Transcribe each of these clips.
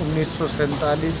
1947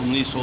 1900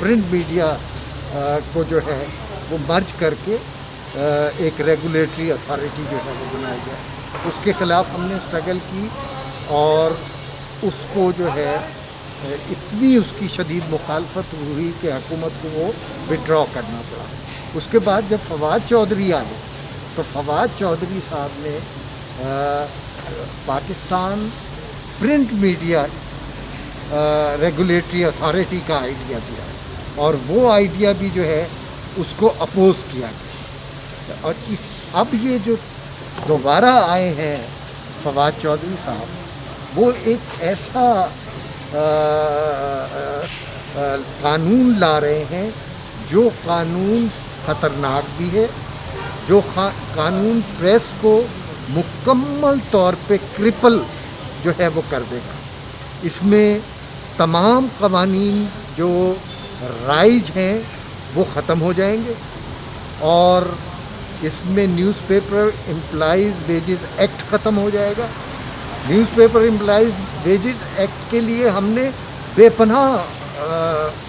print media کو جو ہے وہ مرج کر کے ایک ریگولیٹری اتھارٹی جو ہے وہ بنائی جائے. اس کے خلاف ہم نے اسٹرگل کی اور اس کو جو ہے اتنی اس کی شدید مخالفت ہوئی کہ حکومت کو وہ وڈرا کرنا پڑا. اس کے بعد جب فواد چودھری آئے تو فواد چودھری صاحب نے Pakistan print media regulatory authority کا آئیڈیا دیا اور وہ آئیڈیا بھی جو ہے اس کو اپوز کیا گیا. اور اب یہ جو دوبارہ آئے ہیں فواد چودھری صاحب، وہ ایک ایسا قانون لا رہے ہیں جو قانون خطرناک بھی ہے، جو قانون پریس کو مکمل طور پہ کرپل جو ہے وہ کر دے گا. اس میں تمام قوانین جو رائج ہیں وہ ختم ہو جائیں گے اور اس میں newspaper employees wages act ختم ہو جائے گا. Newspaper employees wages act کے لیے ہم نے بے پناہ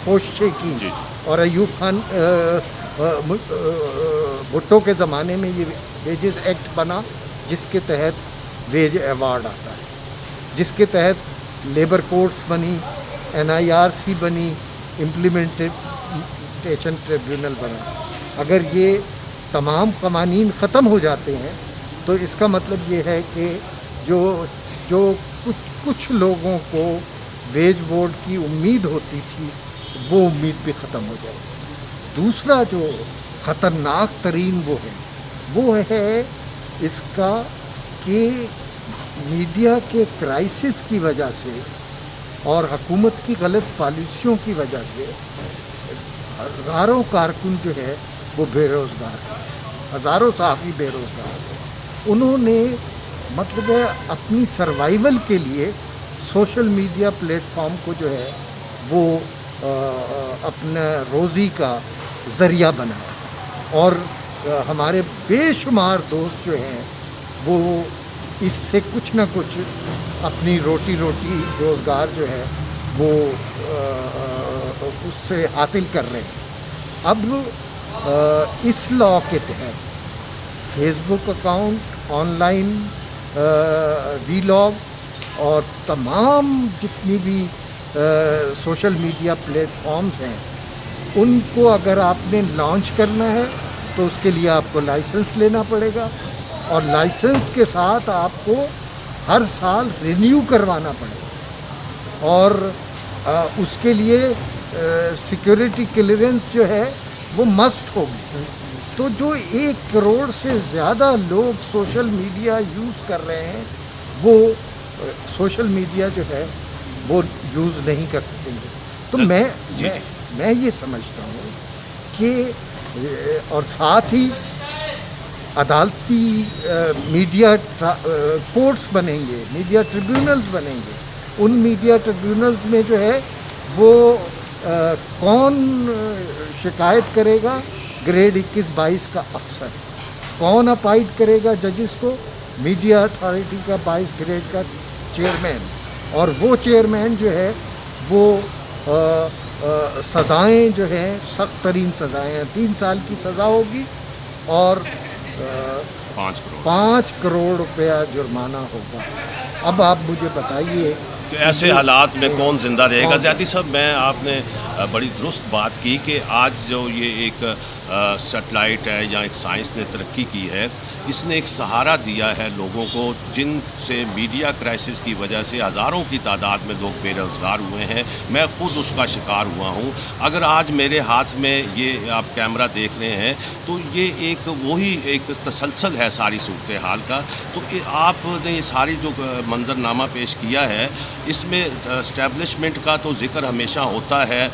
کوششیں کی اور ایوب خان بھٹو کے زمانے میں یہ ویجز ایکٹ بنا جس کے تحت ویج ایوارڈ آتا ہے، جس کے تحت لیبر کورٹس بنی، NIRC بنی، امپلیمنٹیشن ٹریبیونل بنا. اگر یہ تمام قوانین ختم ہو جاتے ہیں تو اس کا مطلب یہ ہے کہ جو کچھ لوگوں کو ویج بورڈ کی امید ہوتی تھی وہ امید بھی ختم ہو جائے گی. دوسرا جو خطرناک ترین وہ ہے اس کا کہ میڈیا کے کرائسس کی وجہ سے اور حکومت کی غلط پالیسیوں کی وجہ سے ہزاروں کارکن جو ہے وہ بے روزگار ہیں، ہزاروں صحافی بے روزگار ہیں. انہوں نے مطلب ہے اپنی سروائیول کے لیے سوشل میڈیا پلیٹ فارم کو جو ہے وہ اپنا روزی کا ذریعہ بنایا اور ہمارے بے شمار دوست جو ہیں وہ اس سے کچھ نہ کچھ اپنی روٹی روزگار جو ہے وہ اس سے حاصل کر رہے ہیں. اب اس لاء کے تحت Facebook account, online vlog اور تمام جتنی بھی سوشل میڈیا پلیٹ فارمز ہیں ان کو اگر آپ نے لانچ کرنا ہے تو اس کے لیے آپ کو لائسنس لینا پڑے گا اور لائسنس کے ساتھ آپ کو ہر سال رینیو کروانا پڑے گا اور اس کے لیے سیکیورٹی کلیئرنس جو ہے وہ مسٹ ہوگی. تو جو 1 کروڑ سے زیادہ لوگ سوشل میڈیا یوز کر رہے ہیں وہ سوشل میڈیا جو ہے وہ یوز نہیں کر سکیں گے. تو میں یہ سمجھتا ہوں کہ اور ساتھ ہی عدالتی میڈیا کورٹس بنیں گے، میڈیا ٹریبیونلز بنیں گے. ان میڈیا ٹریبیونلز میں جو ہے وہ کون شکایت کرے گا؟ گریڈ 21-22 کا افسر. کون اپائنٹ کرے گا ججز کو؟ میڈیا اتھارٹی کا 22 گریڈ کا چیئرمین. اور وہ چیئرمین جو ہے وہ سزائیں جو ہیں سخت ترین سزائیں ہیں. 3 سال کی سزا ہوگی اور 5 کروڑ روپیہ جرمانہ ہوگا. اب آپ مجھے بتائیے کہ ایسے حالات میں کون زندہ رہے گا؟ زیادتی صاحب، آپ نے بڑی درست بات کی کہ آج جو یہ ایک سیٹلائٹ ہے یا ایک سائنس نے ترقی کی ہے، اس نے ایک سہارا دیا ہے لوگوں کو جن سے میڈیا کرائسس کی وجہ سے ہزاروں کی تعداد میں لوگ بے روزگار ہوئے ہیں. میں خود اس کا شکار ہوا ہوں. اگر آج میرے ہاتھ میں یہ آپ کیمرہ دیکھ رہے ہیں تو یہ وہی ایک تسلسل ہے ساری صورتحال کا. تو آپ نے یہ ساری جو منظرنامہ پیش کیا ہے اس میں اسٹیبلشمنٹ کا تو ذکر ہمیشہ ہوتا ہے.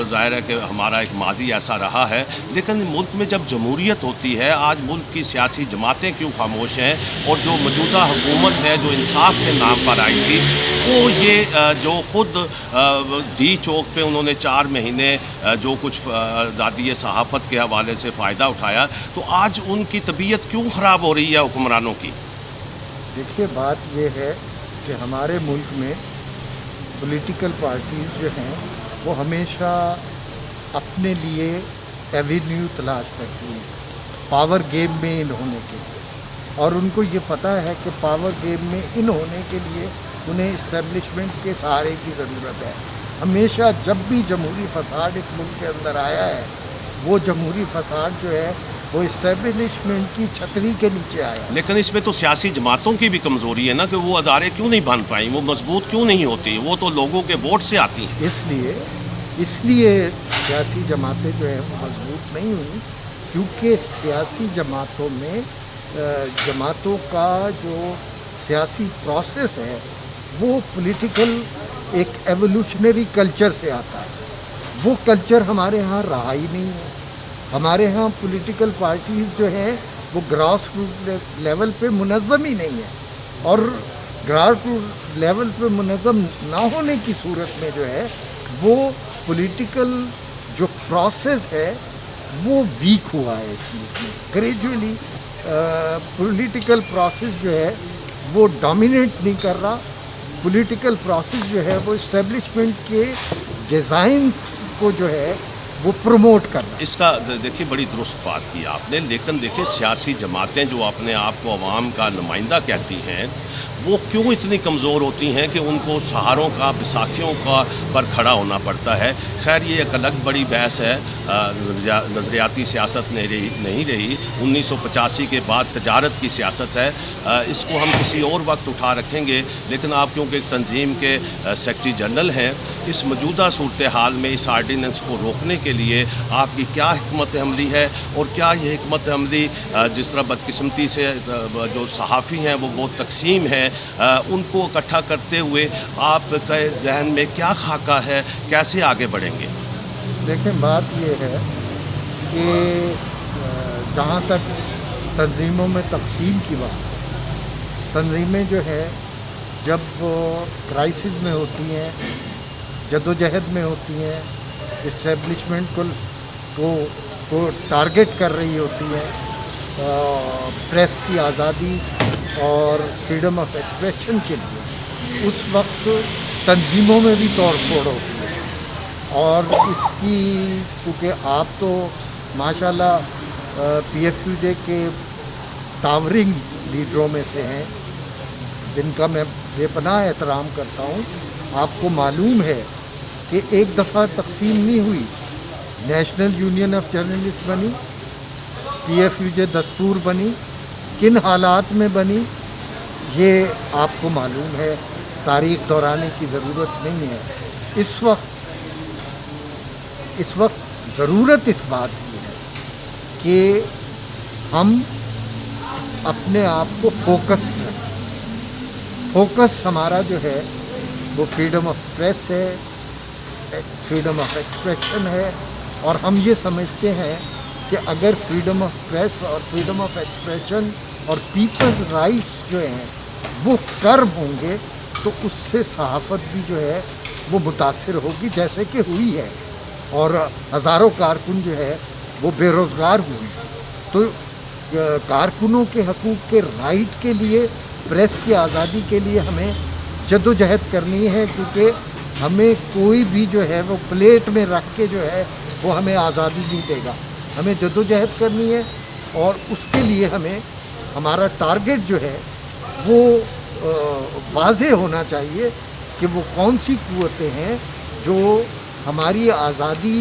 ظاہر ہے کہ ہمارا ایک ماضی ایسا رہا ہے، لیکن ملک میں جب جمہوریت ہوتی ہے، آج ملک کی سیاسی جماعتیں کیوں خاموش ہیں؟ اور جو موجودہ حکومت ہے جو انصاف کے نام پر آئی تھی، وہ یہ جو خود ڈی چوک پہ انہوں نے 4 مہینے جو کچھ آزادی صحافت کے حوالے سے فائدہ اٹھایا، تو آج ان کی طبیعت کیوں خراب ہو رہی ہے حکمرانوں کی؟ دیکھیے، بات یہ ہے کہ ہمارے ملک میں پولیٹیکل پارٹیز جو ہیں وہ ہمیشہ اپنے لیے ایوینیو تلاش کرتی ہیں پاور گیم میں ان ہونے کے لیے، اور ان کو یہ پتہ ہے کہ پاور گیم میں ان ہونے کے لیے انہیں اسٹیبلشمنٹ کے سہارے کی ضرورت ہے۔ ہمیشہ جب بھی جمہوری فساد اس ملک کے اندر آیا ہے، وہ جمہوری فساد جو ہے وہ اسٹیبلشمنٹ کی چھتری کے نیچے آیا ہے۔ لیکن اس میں تو سیاسی جماعتوں کی بھی کمزوری ہے نا، کہ وہ ادارے کیوں نہیں بن پائیں، وہ مضبوط کیوں نہیں ہوتی، وہ تو لوگوں کے ووٹ سے آتی ہیں۔ اس لیے سیاسی جماعتیں جو ہیں وہ مضبوط نہیں ہوئیں، کیونکہ سیاسی جماعتوں میں جماعتوں کا جو سیاسی پروسیس ہے وہ پولیٹیکل ایک ایوولوشنری کلچر سے آتا ہے۔ وہ کلچر ہمارے ہاں رہا ہی نہیں ہے۔ ہمارے ہاں پولیٹیکل پارٹیز جو ہیں وہ گراس روٹ لیول پہ منظم ہی نہیں ہے، اور گراس روٹ لیول پہ منظم نہ ہونے کی صورت میں جو ہے وہ پولیٹیکل جو پروسیس ہے وہ ویک ہوا ہے اس ملک میں۔ گریجولی پولیٹیکل پروسیس جو ہے وہ ڈومینیٹ نہیں کر رہا، پولیٹیکل پروسیس جو ہے وہ اسٹیبلشمنٹ کے ڈیزائن کو جو ہے وہ پروموٹ کر رہا ہے۔ اس کا دیکھیے بڑی درست بات کی آپ نے، لیکن دیکھیے سیاسی جماعتیں جو اپنے آپ کو عوام کا نمائندہ کہتی ہیں، وہ کیوں اتنی کمزور ہوتی ہیں کہ ان کو سہاروں کا، بیساکھیوں کا پر کھڑا ہونا پڑتا ہے؟ خیر یہ ایک الگ بڑی بحث ہے، نظریاتی سیاست نہیں رہی، 1985 کے بعد تجارت کی سیاست ہے، اس کو ہم کسی اور وقت اٹھا رکھیں گے۔ لیکن آپ کیونکہ ایک تنظیم کے سیکرٹری جنرل ہیں، اس موجودہ صورتحال میں اس آرڈیننس کو روکنے کے لیے آپ کی کیا حکمت عملی ہے، اور کیا یہ حکمت عملی جس طرح بدقسمتی سے جو صحافی ہیں وہ بہت تقسیم ہیں، ان کو اکٹھا کرتے ہوئے آپ کے ذہن میں کیا خاکہ ہے، کیسے آگے بڑھیں گے؟ دیکھیں بات یہ ہے کہ جہاں تک تنظیموں میں تقسیم کی بات، تنظیمیں جو ہے جب کرائسس میں ہوتی ہیں، جدوجہد میں ہوتی ہیں، اسٹیبلشمنٹ کو ٹارگٹ کر رہی ہوتی ہیں پریس کی آزادی اور فریڈم آف ایکسپریشن کے لیے، اس وقت تنظیموں میں بھی توڑ پھوڑ ہوتی ہے۔ اور اس کی کیونکہ آپ تو ماشاءاللہ پی ایف یو جے کے ٹاورنگ لیڈروں میں سے ہیں، جن کا میں بے پناہ احترام کرتا ہوں، آپ کو معلوم ہے کہ ایک دفعہ تقسیم نہیں ہوئی، نیشنل یونین آف جرنلسٹ بنی، پی ایف یو جے دستور بنی، کن حالات میں بنی یہ آپ کو معلوم ہے، تاریخ دہرانے کی ضرورت نہیں ہے۔ اس وقت ضرورت اس بات کی ہے کہ ہم اپنے آپ کو فوکس کریں۔ فوکس ہمارا جو ہے وہ فریڈم آف پریس ہے، فریڈم آف ایکسپریشن ہے، اور ہم یہ سمجھتے ہیں کہ اگر فریڈم آف پریس اور فریڈم آف ایکسپریشن اور پیپلز رائٹس جو ہیں وہ کرم ہوں گے تو اس سے صحافت بھی جو ہے وہ متاثر ہوگی، جیسے کہ ہوئی ہے، اور ہزاروں کارکن جو ہے وہ بے روزگار ہوئے ہیں۔ تو کارکنوں کے حقوق کے رائٹ کے لیے، پریس کی آزادی کے لیے ہمیں جدوجہد کرنی ہے، کیونکہ ہمیں کوئی بھی جو ہے وہ پلیٹ میں رکھ کے جو ہے وہ ہمیں آزادی نہیں دے گا۔ ہمیں جدوجہد کرنی ہے، اور اس کے لیے ہمیں ہمارا ٹارگٹ جو ہے وہ واضح ہونا چاہیے کہ وہ کون سی قوتیں ہیں جو ہماری آزادی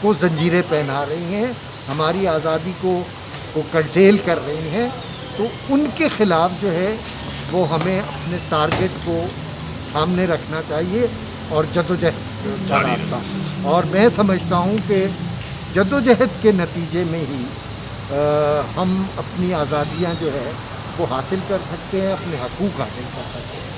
کو زنجیریں پہنا رہی ہیں، ہماری آزادی کو کرٹیل کر رہی ہیں۔ تو ان کے خلاف جو ہے وہ ہمیں اپنے ٹارگٹ کو سامنے رکھنا چاہیے اور جدوجہد کا راستہ، اور میں سمجھتا ہوں کہ جدوجہد کے نتیجے میں ہی ہم اپنی آزادیاں جو ہے وہ حاصل کر سکتے ہیں، اپنے حقوق حاصل کر سکتے ہیں۔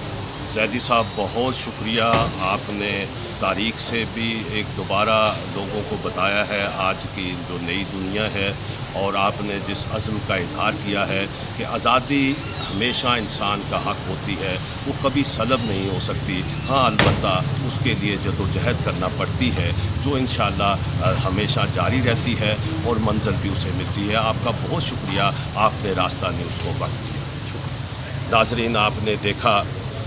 زیدی صاحب بہت شکریہ، آپ نے تاریخ سے بھی ایک دوبارہ لوگوں کو بتایا ہے آج کی جو نئی دنیا ہے، اور آپ نے جس عزم کا اظہار کیا ہے کہ آزادی ہمیشہ انسان کا حق ہوتی ہے، وہ کبھی سلب نہیں ہو سکتی، ہاں البتہ اس کے لیے جدوجہد کرنا پڑتی ہے، جو انشاءاللہ ہمیشہ جاری رہتی ہے اور منزل بھی اسے ملتی ہے۔ آپ کا بہت شکریہ، آپ نے راستہ نیوز کو وقت دیا۔ ناظرین، آپ نے دیکھا